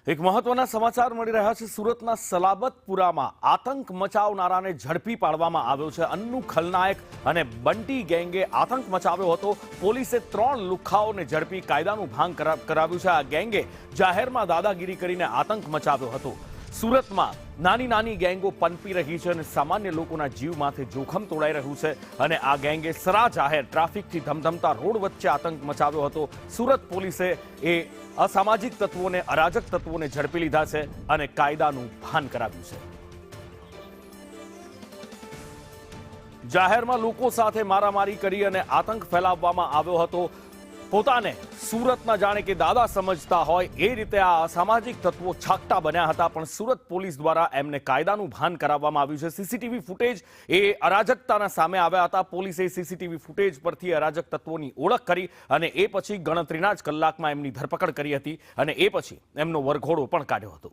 એક મહત્વના સમાચાર મળી રહ્યા છે। સુરતના સલાબતપુરામાં આતંક મચાવનારાને ઝડપી પાડવામાં આવ્યો છે। અન્નુ ખલનાયક અને બંટી ગેંગે આતંક મચાવ્યો હતો। પોલીસે 3 લુખ્ખાઓને ઝડપી કાયદાનું ભાન કરાવ્યું છે। આ ગેંગે જાહેરમાં દાદાગીરી કરીને આતંક મચાવ્યો હતો। સુરતમાં નાની નાની ગેંગો પનપી રહી છે અને સામાન્ય લોકોના જીવ માથે જોખમ તોડાઈ રહ્યું છે અને આ ગેંગે સરા જાહેર ટ્રાફિકથી ધમધમતા રોડ વચ્ચે આતંક મચાવ્યો હતો। સુરત પોલીસે અસામાજિક તત્વોને અરાજક તત્વોને ઝડપી લીધા છે અને કાયદાનું ભાન કરાવ્યું છે। જાહેરમાં લોકો સાથે મારામારી કરી અને આતંક ફેલાવવામાં આવ્યો હતો। પોતાને સુરતના જાણે કે દાદા સમજતા હોય એ રીતે આ અસામાજિક તત્વો છાકટા બન્યા હતા, પણ સુરત પોલીસ દ્વારા એમને કાયદાનું ભાન કરાવવામાં આવ્યું છે। સીસીટીવી ફૂટેજ એ અરાજકતાના સામે આવ્યા હતા। પોલીસે સીસીટીવી ફૂટેજ પરથી અરાજક તત્વોની ઓળખ કરી અને એ પછી ગણતરીના જ કલાકમાં એમની ધરપકડ કરી હતી અને એ પછી એમનો વરઘોડો પણ કાઢ્યો હતો।